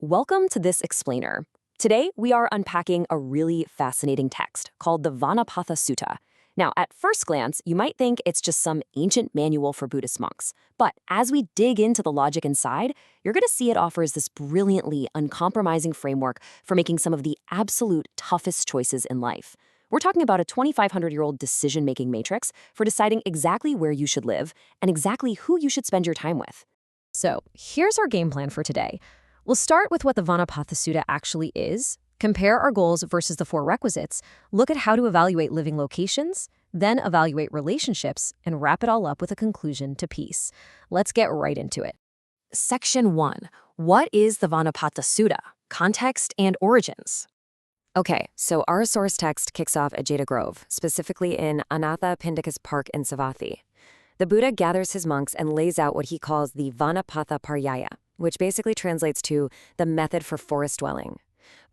Welcome to this explainer. Today, we are unpacking a really fascinating text called the Vanapattha Sutta. Now, at first glance, you might think it's just some ancient manual for Buddhist monks. But as we dig into the logic inside, you're going to see it offers this brilliantly uncompromising framework for making some of the absolute toughest choices in life. We're talking about a 2,500-year-old decision-making matrix for deciding exactly where you should live and exactly who you should spend your time with. So, here's our game plan for today. We'll start with what the Vanapattha Sutta actually is, compare our goals versus the four requisites, look at how to evaluate living locations, then evaluate relationships, and wrap it all up with a conclusion to peace. Let's get right into it. Section 1. What is the Vanapattha Sutta? Context and origins. Okay, so our source text kicks off at Jeta Grove, specifically in Anatha Pindika's Park in Savatthi. The Buddha gathers his monks and lays out what he calls the Vanapattha Paryaya, which basically translates to the method for forest dwelling.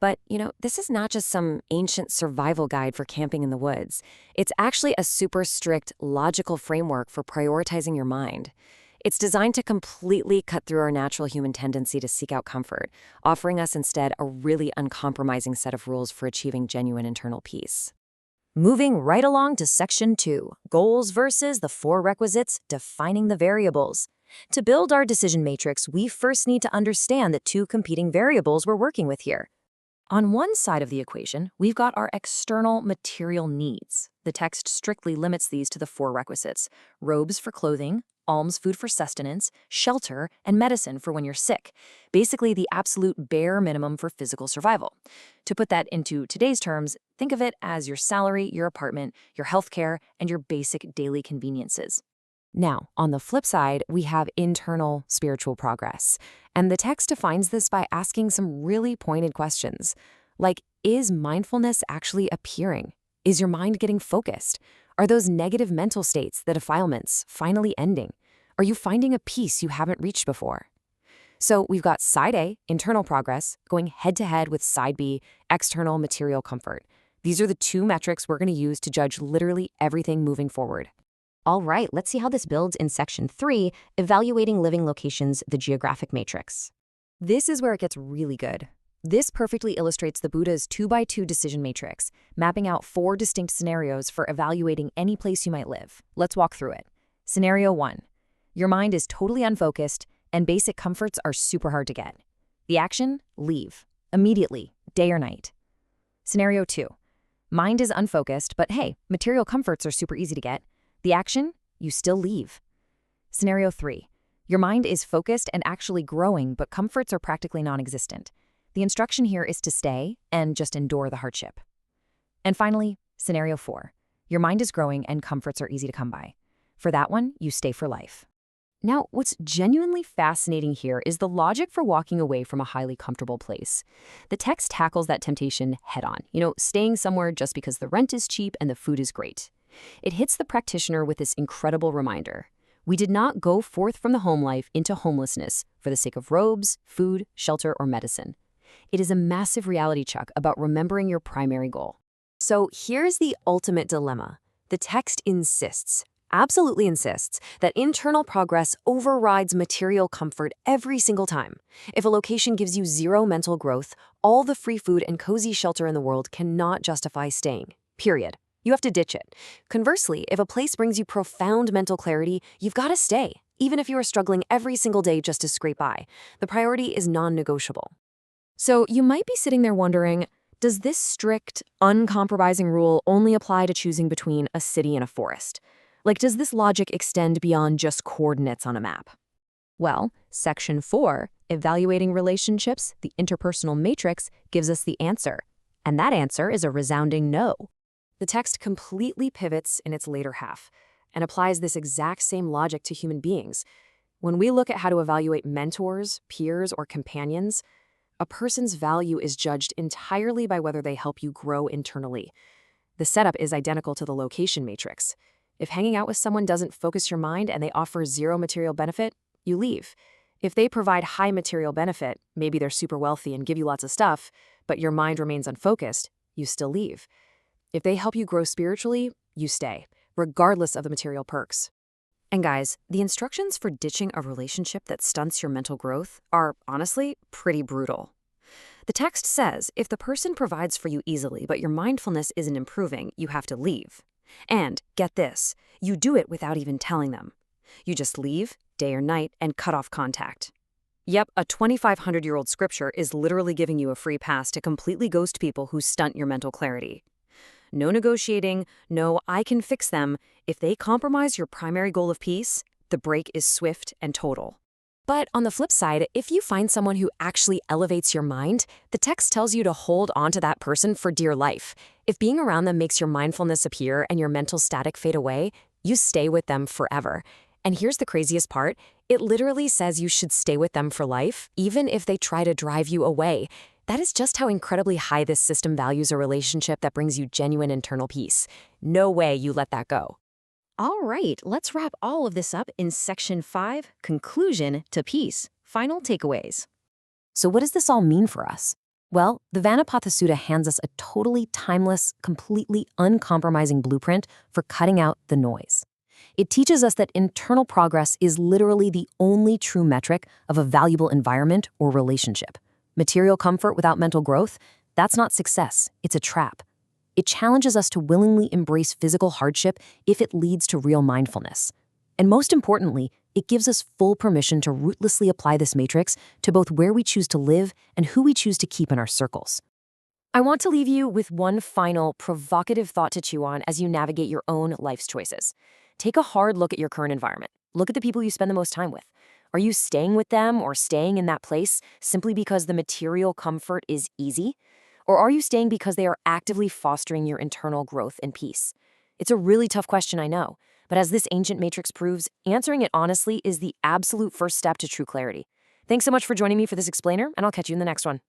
But, this is not just some ancient survival guide for camping in the woods. It's actually a super strict, logical framework for prioritizing your mind. It's designed to completely cut through our natural human tendency to seek out comfort, offering us instead a really uncompromising set of rules for achieving genuine internal peace. Moving right along to Section 2, Goals versus the four requisites, defining the variables. To build our decision matrix, we first need to understand the two competing variables we're working with here. On one side of the equation, we've got our external material needs. The text strictly limits these to the four requisites: robes for clothing, alms food for sustenance, shelter, and medicine for when you're sick. Basically, the absolute bare minimum for physical survival. To put that into today's terms, think of it as your salary, your apartment, your healthcare, and your basic daily conveniences. Now, on the flip side, we have internal spiritual progress. And the text defines this by asking some really pointed questions. Like, is mindfulness actually appearing? Is your mind getting focused? Are those negative mental states, the defilements, finally ending? Are you finding a peace you haven't reached before? So we've got side A, internal progress, going head-to-head with side B, external material comfort. These are the two metrics we're going to use to judge literally everything moving forward. All right, let's see how this builds in Section 3, Evaluating Living Locations, the Geographic Matrix. This is where it gets really good. This perfectly illustrates the Buddha's 2x2 decision matrix, mapping out four distinct scenarios for evaluating any place you might live. Let's walk through it. Scenario 1. Your mind is totally unfocused, and basic comforts are super hard to get. The action? Leave. Immediately, day or night. Scenario 2. Mind is unfocused, but hey, material comforts are super easy to get. The action? You still leave. Scenario 3. Your mind is focused and actually growing, but comforts are practically non-existent. The instruction here is to stay and just endure the hardship. And finally, Scenario 4. Your mind is growing and comforts are easy to come by. For that one, you stay for life. Now, what's genuinely fascinating here is the logic for walking away from a highly comfortable place. The text tackles that temptation head-on, staying somewhere just because the rent is cheap and the food is great. It hits the practitioner with this incredible reminder. We did not go forth from the home life into homelessness for the sake of robes, food, shelter, or medicine. It is a massive reality check about remembering your primary goal. So here's the ultimate dilemma. The text insists, absolutely insists, that internal progress overrides material comfort every single time. If a location gives you zero mental growth, all the free food and cozy shelter in the world cannot justify staying. Period. You have to ditch it. Conversely, if a place brings you profound mental clarity, you've got to stay, even if you are struggling every single day just to scrape by. The priority is non-negotiable. So you might be sitting there wondering, does this strict, uncompromising rule only apply to choosing between a city and a forest? Like, does this logic extend beyond just coordinates on a map? Well, Section 4, Evaluating Relationships, the Interpersonal Matrix, gives us the answer. And that answer is a resounding no. The text completely pivots in its later half and applies this exact same logic to human beings. When we look at how to evaluate mentors, peers, or companions, a person's value is judged entirely by whether they help you grow internally. The setup is identical to the location matrix. If hanging out with someone doesn't focus your mind and they offer zero material benefit, you leave. If they provide high material benefit, maybe they're super wealthy and give you lots of stuff, but your mind remains unfocused, you still leave. If they help you grow spiritually, you stay, regardless of the material perks. And guys, the instructions for ditching a relationship that stunts your mental growth are, honestly, pretty brutal. The text says if the person provides for you easily but your mindfulness isn't improving, you have to leave. And, get this, you do it without even telling them. You just leave, day or night, and cut off contact. Yep, a 2,500-year-old scripture is literally giving you a free pass to completely ghost people who stunt your mental clarity. No negotiating, no I can fix them. If they compromise your primary goal of peace, the break is swift and total. But on the flip side, if you find someone who actually elevates your mind, the text tells you to hold on to that person for dear life. If being around them makes your mindfulness appear and your mental static fade away, you stay with them forever. And here's the craziest part. It literally says you should stay with them for life, even if they try to drive you away. That is just how incredibly high this system values a relationship that brings you genuine internal peace. No way you let that go. All right, let's wrap all of this up in Section 5, Conclusion to Peace, Final Takeaways. So what does this all mean for us? Well, the Vanapattha Sutta hands us a totally timeless, completely uncompromising blueprint for cutting out the noise. It teaches us that internal progress is literally the only true metric of a valuable environment or relationship. Material comfort without mental growth, that's not success, it's a trap. It challenges us to willingly embrace physical hardship if it leads to real mindfulness. And most importantly, it gives us full permission to rootlessly apply this matrix to both where we choose to live and who we choose to keep in our circles. I want to leave you with one final, provocative thought to chew on as you navigate your own life's choices. Take a hard look at your current environment. Look at the people you spend the most time with. Are you staying with them or staying in that place simply because the material comfort is easy? Or are you staying because they are actively fostering your internal growth and peace? It's a really tough question, I know, but as this ancient matrix proves, answering it honestly is the absolute first step to true clarity. Thanks so much for joining me for this explainer, and I'll catch you in the next one.